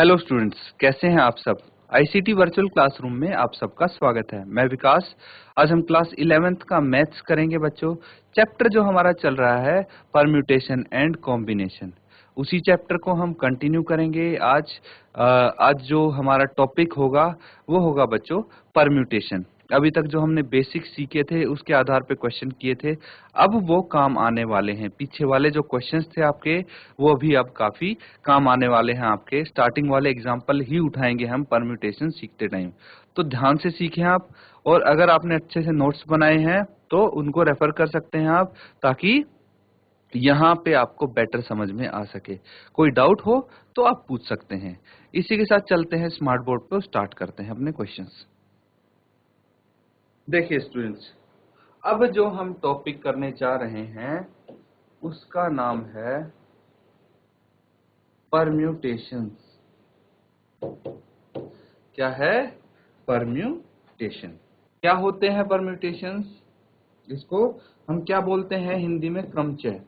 Hello students, कैसे हैं आप सब। आईसीटी वर्चुअल क्लासरूम में आप सबका स्वागत है। मैं विकास। आज हम क्लास 11th का मैथ्स करेंगे बच्चों। चैप्टर जो हमारा चल रहा है परम्यूटेशन एंड कॉम्बिनेशन, उसी चैप्टर को हम कंटिन्यू करेंगे। आज जो हमारा टॉपिक होगा वो होगा बच्चों परम्यूटेशन। अभी तक जो हमने बेसिक सीखे थे उसके आधार पे क्वेश्चन किए थे, अब वो काम आने वाले हैं। पीछे वाले जो क्वेश्चंस थे आपके वो भी अब काफी काम आने वाले हैं आपके। स्टार्टिंग वाले एग्जाम्पल ही उठाएंगे हम परम्यूटेशन सीखते टाइम, तो ध्यान से सीखें आप। और अगर आपने अच्छे से नोट्स बनाए हैं तो उनको रेफर कर सकते हैं आप, ताकि यहाँ पे आपको बेटर समझ में आ सके। कोई डाउट हो तो आप पूछ सकते हैं। इसी के साथ चलते हैं स्मार्ट बोर्ड पे, स्टार्ट करते हैं अपने क्वेश्चंस। देखिए स्टूडेंट्स, अब जो हम टॉपिक करने जा रहे हैं उसका नाम है परम्यूटेशंस। क्या है? परम्यूटेशन। क्या होते हैं परम्यूटेशंस? इसको हम क्या बोलते हैं हिंदी में? क्रमचय।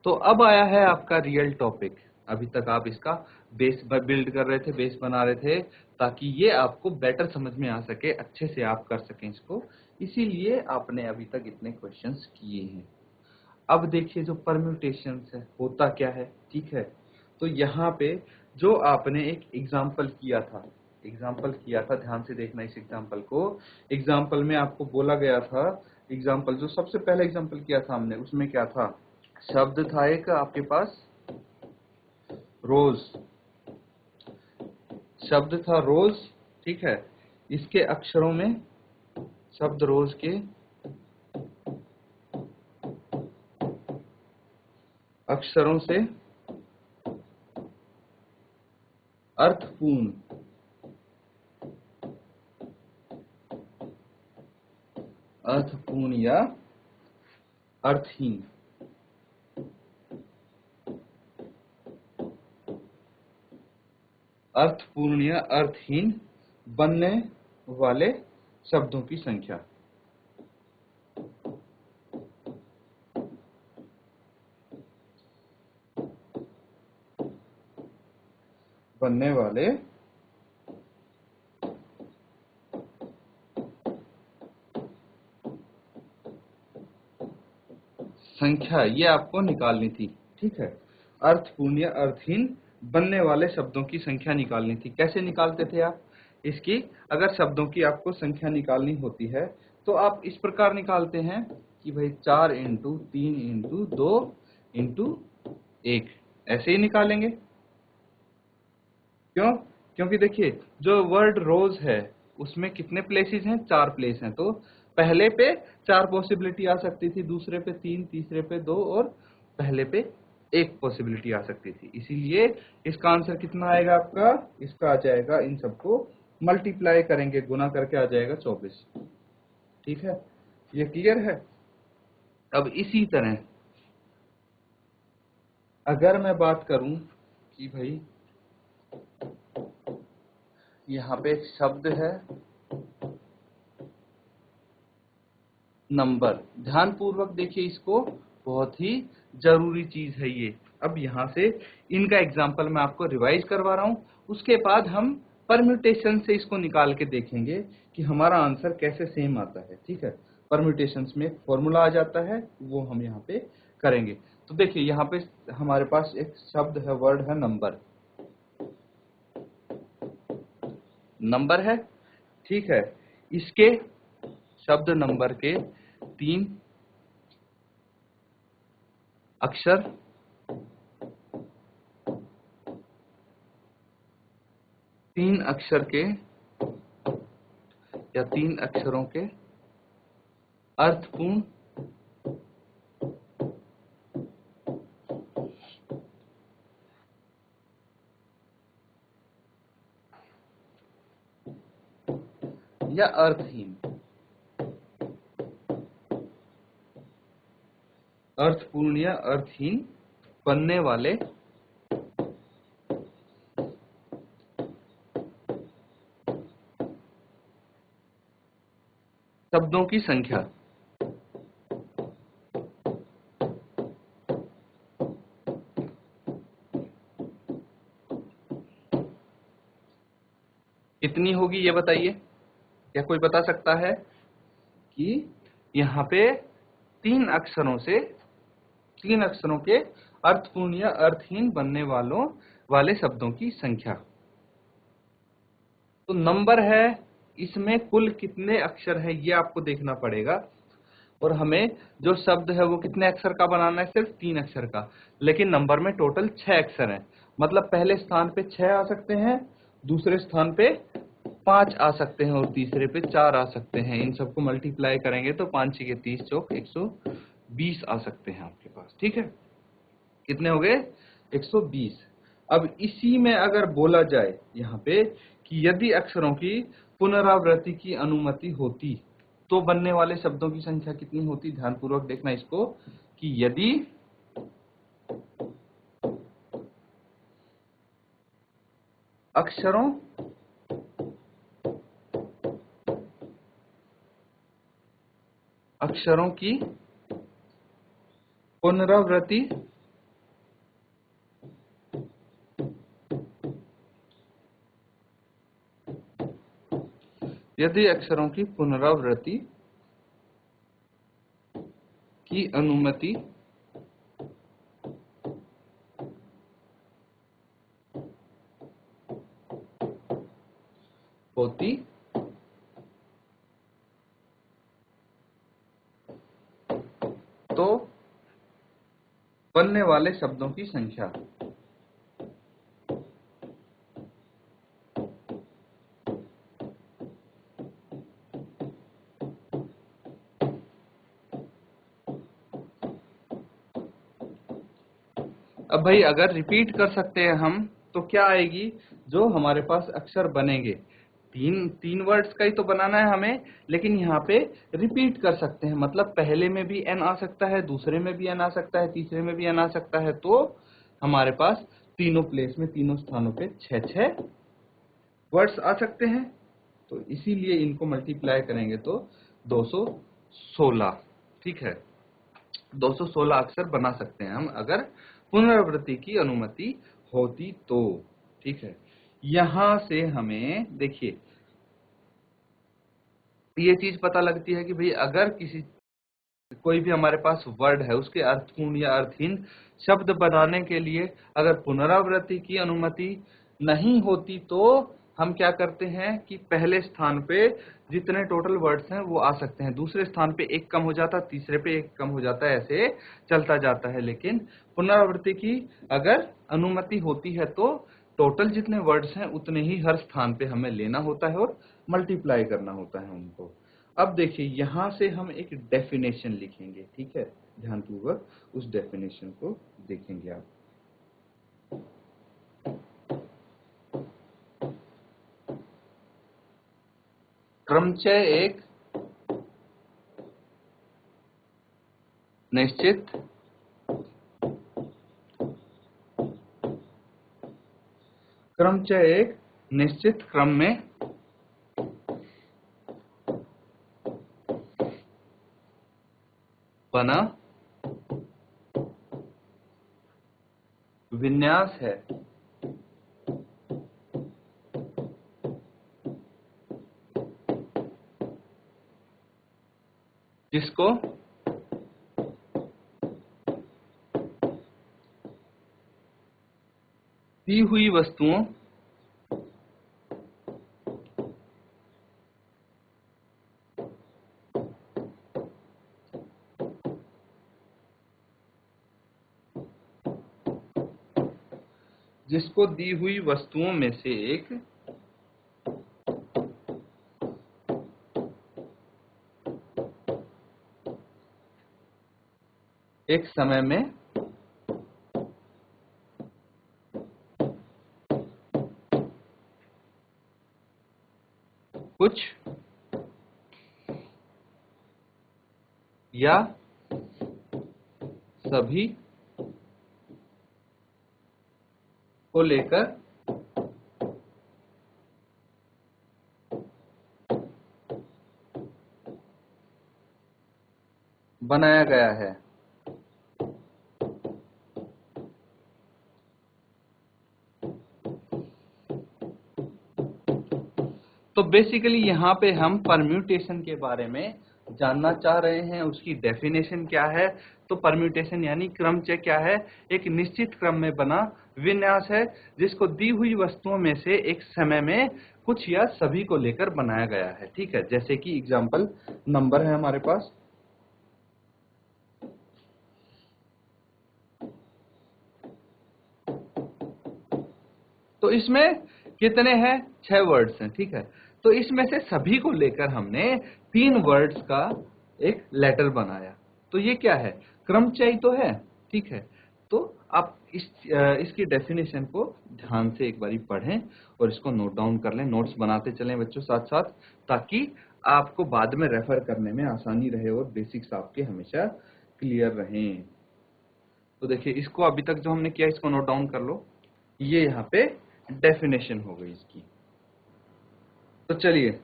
तो अब आया है आपका रियल टॉपिक। अभी तक आप इसका बेस बिल्ड कर रहे थे, बेस बना रहे थे, ताकि ये आपको बेटर समझ में आ सके, अच्छे से आप कर सकें इसको। इसीलिए आपने अभी तक इतने क्वेश्चंस किए हैं। अब देखिए जो परम्यूटेशंस है होता क्या है, ठीक है। तो यहाँ पे जो आपने एक एग्जाम्पल किया था, ध्यान से देखना इस एग्जाम्पल को। एग्जाम्पल में आपको बोला गया था, एग्जाम्पल जो सबसे पहले एग्जाम्पल किया था हमने, उसमें क्या था? शब्द था एक आपके पास रोज, शब्द था रोज, ठीक है। इसके अक्षरों में, शब्द रोज के अक्षरों से अर्थपूर्ण, अर्थपूर्ण या अर्थहीन, अर्थपूर्ण या अर्थहीन बनने वाले शब्दों की संख्या। बनने वाले संख्या ये आपको निकालनी थी, ठीक है। अर्थपूर्ण या अर्थहीन बनने वाले शब्दों की संख्या निकालनी थी। कैसे निकालते थे आप इसकी? अगर शब्दों की आपको संख्या निकालनी होती है तो आप इस प्रकार निकालते हैं कि भाई 4 इंटू 3 इंटू 2 इंटू 1, ऐसे ही निकालेंगे। क्यों? क्योंकि देखिए जो वर्ड रोज है उसमें कितने प्लेसेस हैं? 4 प्लेस हैं। तो पहले पे 4 पॉसिबिलिटी आ सकती थी, दूसरे पे 3, तीसरे पे 2 और पहले पे 1 पॉसिबिलिटी आ सकती थी। इसीलिए इसका आंसर कितना आएगा आपका? इसका आ जाएगा, इन सबको मल्टीप्लाई करेंगे, गुना करके आ जाएगा 24। ठीक है, ये क्लियर है। अब इसी तरह अगर मैं बात करूं कि भाई यहाँ पे एक शब्द है नंबर, ध्यान पूर्वक देखिए इसको, बहुत ही जरूरी चीज है ये। अब यहाँ से इनका एग्जाम्पल मैं आपको रिवाइज करवा रहा हूँ, उसके बाद हम परम्यूटेशन से इसको निकाल के देखेंगे कि हमारा आंसर कैसे सेम आता है, ठीक है। परम्यूटेशन में एक फॉर्मूला आ जाता है, वो हम यहाँ पे करेंगे। तो देखिए यहाँ पे हमारे पास एक शब्द है, वर्ड है नंबर, नंबर है, ठीक है। इसके शब्द नंबर के 3 अक्षर, 3 अक्षर के या 3 अक्षरों के अर्थपूर्ण या अर्थहीन, अर्थपूर्ण या अर्थहीन बनने वाले शब्दों की संख्या। कितनी होगी ये बताइए, क्या कोई बता सकता है कि यहाँ पे तीन अक्षरों के अर्थपूर्ण या अर्थहीन बनने वाले शब्दों की संख्या। तो नंबर है, इसमें कुल कितने अक्षर है ये आपको देखना पड़ेगा, और हमें जो शब्द है वो कितने अक्षर का बनाना है, सिर्फ 3 अक्षर का, लेकिन नंबर में टोटल 6 अक्षर हैं। मतलब पहले स्थान पे 6 आ सकते हैं, दूसरे स्थान पे 5 आ सकते हैं और तीसरे पे 4 आ सकते हैं। इन सबको मल्टीप्लाई करेंगे तो 5 6 के 30 चौक 120 आ सकते हैं आपके पास। ठीक है, कितने हो गए? 120। अब इसी में अगर बोला जाए यहाँ पे कि यदि अक्षरों की पुनरावृत्ति की अनुमति होती तो बनने वाले शब्दों की संख्या कितनी होती? ध्यानपूर्वक देखना इसको, कि यदि अक्षरों की पुनरावृत्ति की अनुमति होती तो बनने वाले शब्दों की संख्या। अब भाई अगर रिपीट कर सकते हैं हम तो क्या आएगी? जो हमारे पास अक्षर बनेंगे, तीन वर्ड्स का ही तो बनाना है हमें, लेकिन यहाँ पे रिपीट कर सकते हैं। मतलब पहले में भी एन आ सकता है, दूसरे में भी एन आ सकता है, तीसरे में भी एन आ सकता है। तो हमारे पास तीनों प्लेस में, तीनों स्थानों पे 6 वर्ड्स आ सकते हैं। तो इसीलिए इनको मल्टीप्लाई करेंगे तो 216। ठीक है, 216 अक्षर बना सकते हैं हम अगर पुनरावृत्ति की अनुमति होती तो। ठीक है, यहां से हमें देखिए ये चीज पता लगती है कि भाई अगर कोई भी हमारे पास वर्ड है, उसके अर्थपूर्ण या अर्थहीन शब्द बनाने के लिए अगर पुनरावृत्ति की अनुमति नहीं होती तो हम क्या करते हैं कि पहले स्थान पे जितने टोटल वर्ड्स हैं वो आ सकते हैं, दूसरे स्थान पे एक कम हो जाता है, तीसरे पे एक कम हो जाता है, ऐसे चलता जाता है। लेकिन पुनरावृत्ति की अगर अनुमति होती है तो टोटल जितने वर्ड्स हैं उतने ही हर स्थान पे हमें लेना होता है और मल्टीप्लाई करना होता है उनको। अब देखिए यहां से हम एक डेफिनेशन लिखेंगे। ठीक है, ध्यानपूर्वक उस डेफिनेशन को देखेंगे आप। क्रमचय एक निश्चित क्रम में बना विन्यास है, जिसको दी हुई वस्तुओं में से एक समय में कुछ या सभी को लेकर बनाया गया है। तो बेसिकली यहाँ पे हम परम्यूटेशन के बारे में जानना चाह रहे हैं, उसकी डेफिनेशन क्या है। तो परम्यूटेशन यानी क्रमचय क्या है? एक निश्चित क्रम में बना विन्यास है जिसको दी हुई वस्तुओं में से एक समय में कुछ या सभी को लेकर बनाया गया है। ठीक है, जैसे कि एग्जाम्पल नंबर है हमारे पास, तो इसमें कितने हैं? 6 वर्ड्स हैं। ठीक है, तो इसमें से सभी को लेकर हमने 3 वर्ड्स का एक लेटर बनाया। तो ये क्या है? क्रमचय तो है। ठीक है, तो आप इसकी डेफिनेशन को ध्यान से एक बारी पढ़ें और इसको नोट डाउन कर लें। नोट्स बनाते चलें बच्चों साथ साथ, ताकि आपको बाद में रेफर करने में आसानी रहे और बेसिक्स आपके हमेशा क्लियर रहें। तो देखिए, इसको अभी तक जो हमने किया इसको नोट डाउन कर लो। ये यहाँ पे डेफिनेशन हो गई इसकी। तो चलिए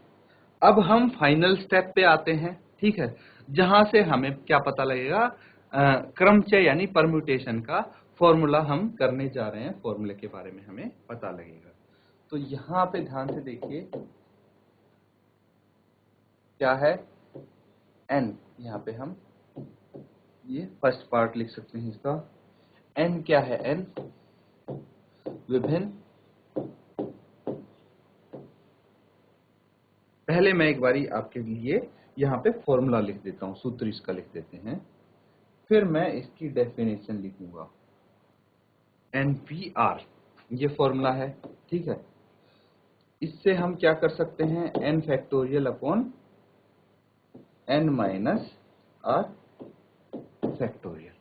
अब हम फाइनल स्टेप पे आते हैं। ठीक है, जहां से हमें क्या पता लगेगा? क्रमचय यानी परम्यूटेशन का फॉर्मूला हम करने जा रहे हैं, फॉर्मूले के बारे में हमें पता लगेगा। तो यहाँ पे ध्यान से देखिए, क्या है? n। यहाँ पे हम ये फर्स्ट पार्ट लिख सकते हैं इसका। n क्या है? n विभिन्न, पहले मैं एक बारी आपके लिए यहाँ पे फॉर्मूला लिख देता हूँ, सूत्र इसका लिख देते हैं, फिर मैं इसकी डेफिनेशन लिखूंगा। NPR ये फॉर्मूला है। ठीक है, इससे हम क्या कर सकते हैं? n factorial upon n minus r factorial.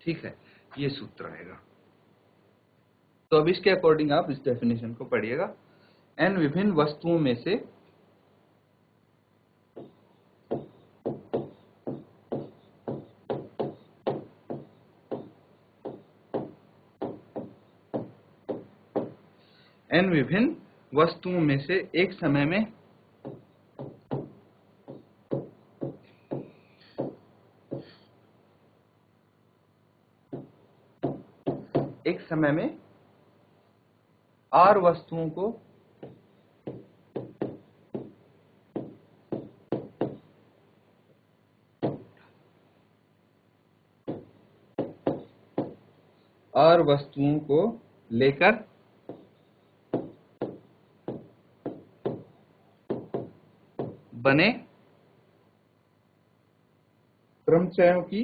ठीक है, ये सूत्र आएगा। तो अब इसके अकॉर्डिंग आप इस डेफिनेशन को पढ़िएगा। n विभिन्न वस्तुओं में से एक समय में r वस्तुओं को लेकर बने क्रमचयों की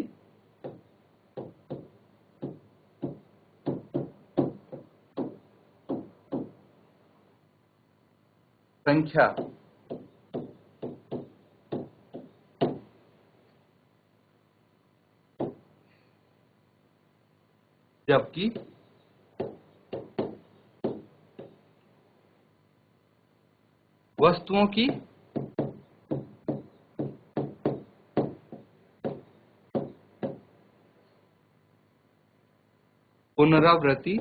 संख्या जबकि वस्तुओं की पुनरावृत्ति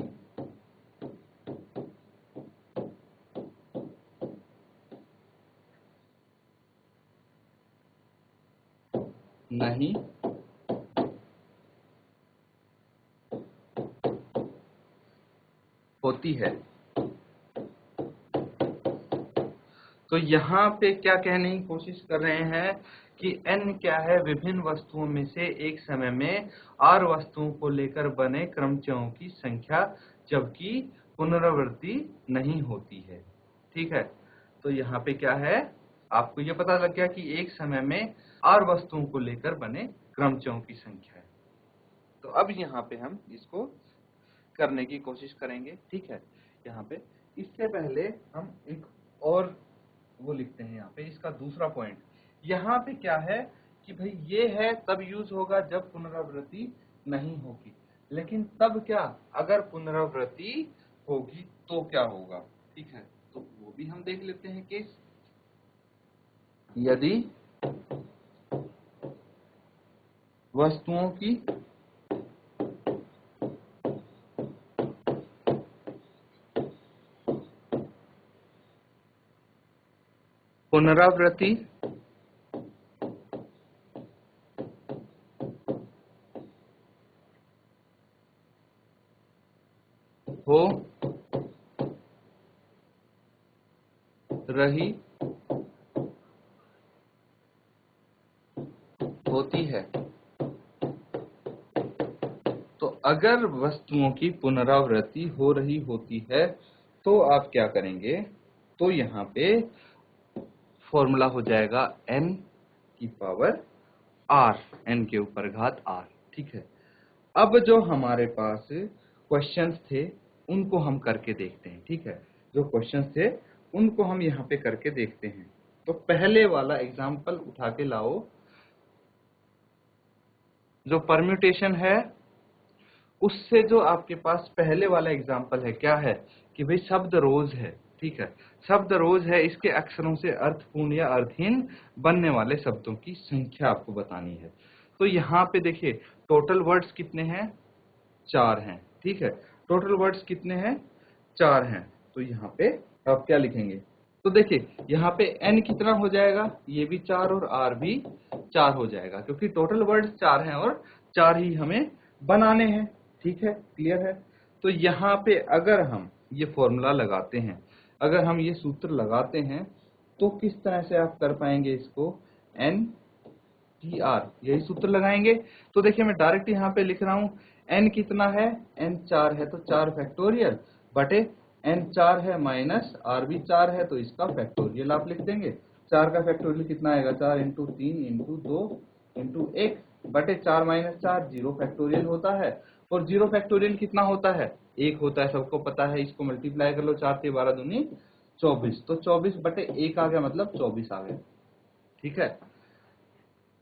नहीं होती है। तो यहाँ पे क्या कहने की कोशिश कर रहे हैं कि n क्या है? विभिन्न वस्तुओं में से एक समय में r वस्तुओं को लेकर बने क्रमचयों की संख्या, जबकि पुनरावृत्ति नहीं होती है। ठीक है, तो यहाँ पे क्या है? आपको ये पता लग गया कि एक समय में r वस्तुओं को लेकर बने क्रमचयों की संख्या है। तो अब यहाँ पे हम इसको करने की कोशिश करेंगे। ठीक है, यहाँ पे इससे पहले हम एक और वो लिखते हैं यहाँ पे, इसका दूसरा पॉइंट। यहाँ पे क्या है कि भाई ये है तब यूज होगा जब पुनरावृत्ति नहीं होगी, लेकिन तब क्या, अगर पुनरावृत्ति होगी तो क्या होगा? ठीक है, तो वो भी हम देख लेते हैं केस। यदि वस्तुओं की पुनरावृत्ति हो रही तो अगर वस्तुओं की पुनरावृत्ति हो रही होती है तो आप क्या करेंगे, तो यहाँ पे फॉर्मूला हो जाएगा n की पावर r, n के ऊपर घात r। ठीक है, अब जो हमारे पास क्वेश्चंस थे उनको हम करके देखते हैं। ठीक है, जो क्वेश्चंस थे उनको हम यहाँ पे करके देखते हैं। तो पहले वाला एग्जाम्पल उठा के लाओ। जो परम्यूटेशन है उससे जो आपके पास पहले वाला एग्जाम्पल है क्या है कि भाई शब्द रोज है। ठीक है, शब्द रोज है, इसके अक्षरों से अर्थपूर्ण या अर्थहीन बनने वाले शब्दों की संख्या आपको बतानी है। तो यहाँ पे देखिए टोटल वर्ड्स कितने हैं, 4 हैं। ठीक है, टोटल वर्ड्स कितने हैं, 4 हैं। तो यहाँ पे आप क्या लिखेंगे, तो देखिए यहाँ पे n कितना हो जाएगा, ये भी 4 और r भी 4 हो जाएगा, क्योंकि टोटल वर्ड्स 4 हैं और 4 ही हमें बनाने हैं। ठीक है, क्लियर है। तो यहाँ पे अगर हम ये फॉर्मूला लगाते हैं, अगर हम ये सूत्र लगाते हैं तो किस तरह से आप कर पाएंगे इसको, n टी आर, यही सूत्र लगाएंगे। तो देखिए मैं डायरेक्ट यहाँ पे लिख रहा हूँ, n कितना है, n 4 है तो 4 फैक्टोरियल बटे n 4 है माइनस r भी 4 है तो इसका फैक्टोरियल आप लिख देंगे। 4 का फैक्टोरियल कितना आएगा, 4 इंटू 3 इंटू 2 इंटू 1 बटे 4 माइनस 4 0 फैक्टोरियल होता है। और 0 फैक्टोरियल कितना होता है, 1 होता है, सबको पता है। इसको मल्टीप्लाई कर लो, 4 से 12 दूनी 24, तो 24 बटे 1 आ गया, मतलब 24 आ गया। ठीक है,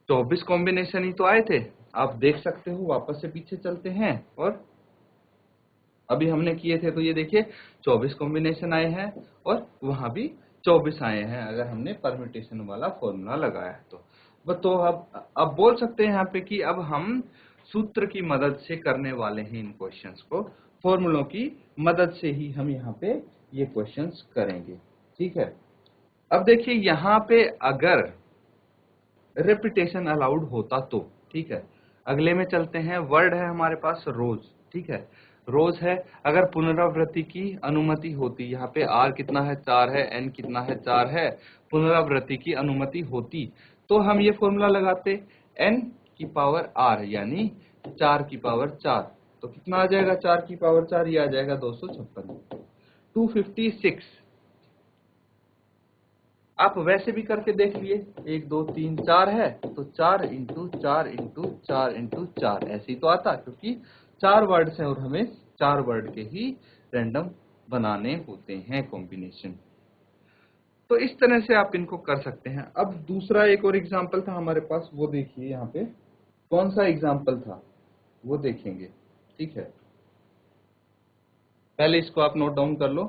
24 कॉम्बिनेशन ही तो आए थे, आप देख सकते हो। वापस से पीछे चलते हैं और अभी हमने किए थे, तो ये देखिए 24 कॉम्बिनेशन आए हैं और वहां भी 24 आए हैं, अगर हमने परम्यूटेशन वाला फॉर्मूला लगाया है तो अब बोल सकते हैं यहाँ पे कि अब हम सूत्र की मदद से करने वाले हैं इन क्वेश्चंस को, फॉर्मूलों की मदद से ही हम यहाँ पे ये क्वेश्चंस करेंगे। ठीक है, अब देखिए यहाँ पे अगर रेपिटेशन अलाउड होता तो, ठीक है, अगले में चलते हैं। वर्ड है हमारे पास रोज। ठीक है, रोज है, अगर पुनरावृत्ति की अनुमति होती, यहाँ पे r कितना है, 4 है, n कितना है, 4 है, पुनरावृत्ति की अनुमति होती तो हम ये फॉर्मूला लगाते, n की पावर r यानी 4 की पावर 4। तो कितना आ जाएगा, 4 की पावर 4, ये आ जाएगा 256, 256। आप वैसे भी करके देख लिए, 1 2 3 4 है तो 4 इंटू 4 इंटू 4 इंटू 4 ऐसे ही तो आता, क्योंकि 4 वर्ड्स हैं और हमें 4 वर्ड के ही रैंडम बनाने होते हैं कॉम्बिनेशन। तो इस तरह से आप इनको कर सकते हैं। अब दूसरा एक और एग्जाम्पल था हमारे पास, वो देखिए यहाँ पे कौन सा एग्जाम्पल था वो देखेंगे। ठीक है, पहले इसको आप नोट डाउन कर लो।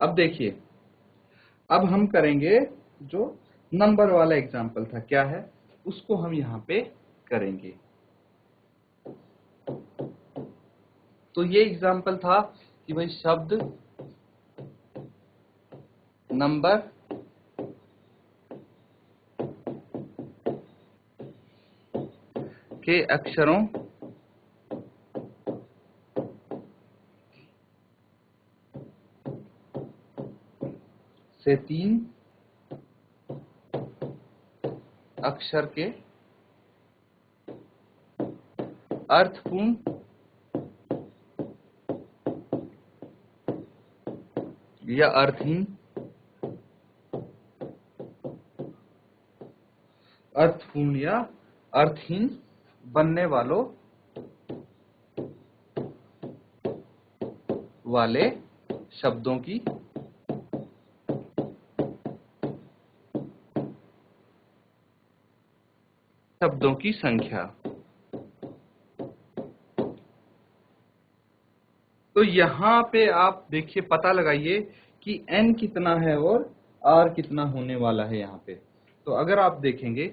अब देखिए, अब हम करेंगे जो नंबर वाला एग्जाम्पल था, क्या है उसको हम यहाँ पे करेंगे। तो ये एग्जाम्पल था कि भाई शब्द नंबर के अक्षरों से 3 अक्षर के अर्थपूर्ण या अर्थहीन बनने वाले शब्दों की संख्या। तो यहाँ पे आप देखिए, पता लगाइए कि n कितना है और r कितना होने वाला है यहाँ पे। तो अगर आप देखेंगे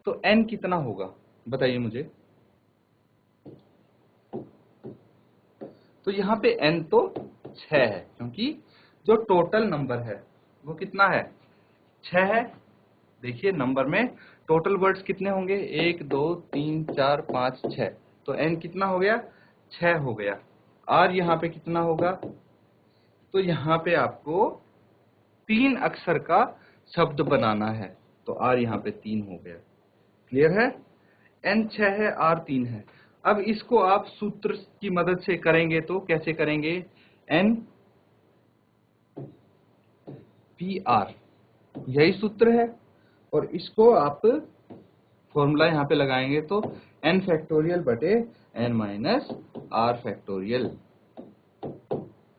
तो n कितना होगा, बताइए मुझे। तो यहाँ पे n तो 6 है, क्योंकि जो टोटल नंबर है वो कितना है, 6 है। देखिए नंबर में टोटल वर्ड्स कितने होंगे, 1 2 3 4 5 6, तो n कितना हो गया, 6 हो गया। r यहाँ पे कितना होगा, तो यहाँ पे आपको 3 अक्षर का शब्द बनाना है, तो r यहाँ पे 3 हो गया। क्लियर है। n 6 है, r 3 है। अब इसको आप सूत्र की मदद से करेंगे तो कैसे करेंगे? n p r, यही सूत्र है, और इसको आप फॉर्मूला यहाँ पे लगाएंगे तो n फैक्टोरियल बटे n माइनस r फैक्टोरियल,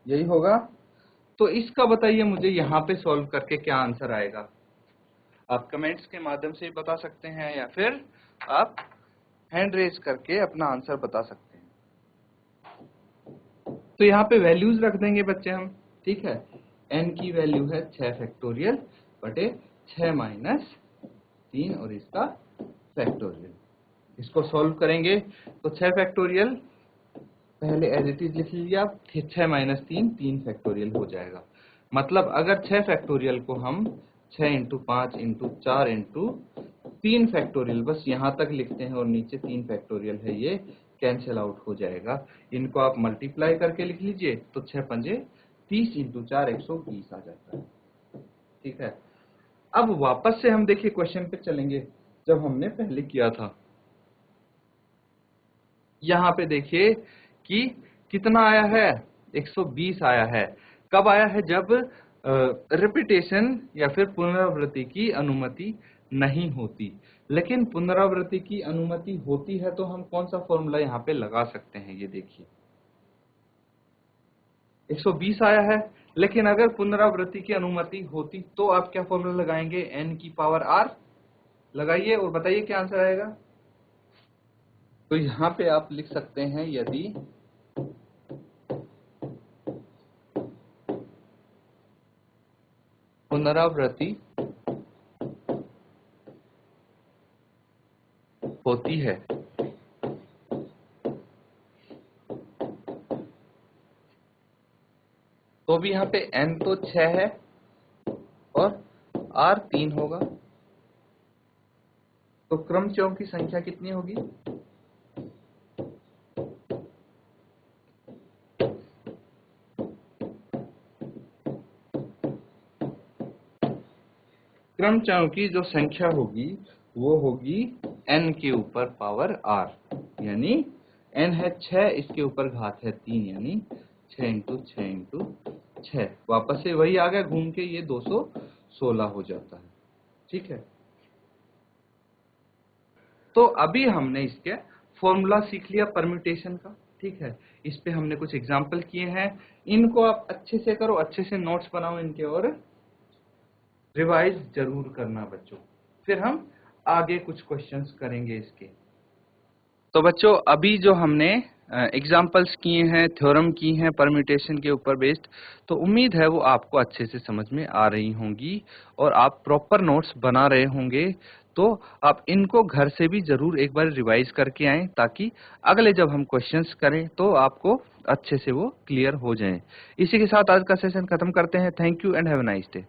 यही होगा। तो इसका बताइए मुझे यहाँ पे सॉल्व करके क्या आंसर आएगा? आप कमेंट्स के माध्यम से बता सकते हैं या फिर आप हैंड रेज करके अपना आंसर बता सकते हैं। तो यहाँ पे वैल्यूज रख देंगे बच्चे हम, ठीक है। n की वैल्यू है 6 फैक्टोरियल बटे 6 माइनस 3 और इसका फैक्टोरियल। इसको सॉल्व करेंगे तो 6 फैक्टोरियल पहले एज इट इज लिख लीजिए आप, 6 माइनस 3 फैक्टोरियल हो जाएगा। मतलब अगर 6 फैक्टोरियल को हम 6 इंटू 5 इंटू 4 इंटू 3 फैक्टोरियल बस यहाँ तक लिखते हैं और नीचे 3 फैक्टोरियल है, ये कैंसिल आउट हो जाएगा। इनको आप मल्टीप्लाई करके लिख लीजिए तो 6 पंजे 30 इंटू 4 120 आ जाता है, ठीक है। अब वापस से हम देखिए क्वेश्चन पे चलेंगे जब हमने पहले किया था। यहाँ पे देखिए कि कितना आया है, 120 आया है। कब आया है? जब रिपीटेशन या फिर पुनरावृत्ति की अनुमति नहीं होती। लेकिन पुनरावृत्ति की अनुमति होती है तो हम कौन सा फॉर्मूला यहाँ पे लगा सकते हैं? ये देखिए 120 आया है, लेकिन अगर पुनरावृत्ति की अनुमति होती तो आप क्या फॉर्मूला लगाएंगे? n की पावर r लगाइए और बताइए क्या आंसर आएगा। तो यहाँ पे आप लिख सकते हैं यदि पुनरावृत्ति होती है तो भी यहाँ पे n तो 6 है और r 3 होगा, तो क्रमचयों की संख्या कितनी होगी? क्रमचयों की जो संख्या होगी वो होगी n के ऊपर पावर r, यानी n है 6, इसके ऊपर घात है 3, यानी 6 इंटू 6 इंटू 6। वापस से वही आ गया घूम के, ये 216 हो जाता है, ठीक है। तो अभी हमने इसके फॉर्मूला सीख लिया परम्यूटेशन का, ठीक है। इस पे हमने कुछ एग्जाम्पल किए हैं, इनको आप अच्छे से करो, अच्छे से नोट्स बनाओ इनके और रिवाइज जरूर करना बच्चों। फिर हम आगे कुछ क्वेश्चंस करेंगे इसके। तो बच्चों अभी जो हमने एग्जाम्पल्स किए हैं, थ्योरम की हैं परम्यूटेशन के ऊपर बेस्ड, तो उम्मीद है वो आपको अच्छे से समझ में आ रही होंगी और आप प्रॉपर नोट्स बना रहे होंगे। तो आप इनको घर से भी जरूर एक बार रिवाइज करके आएं ताकि अगले जब हम क्वेश्चंस करें तो आपको अच्छे से वो क्लियर हो जाएं। इसी के साथ आज का सेशन खत्म करते हैं। Thank you and have a nice day.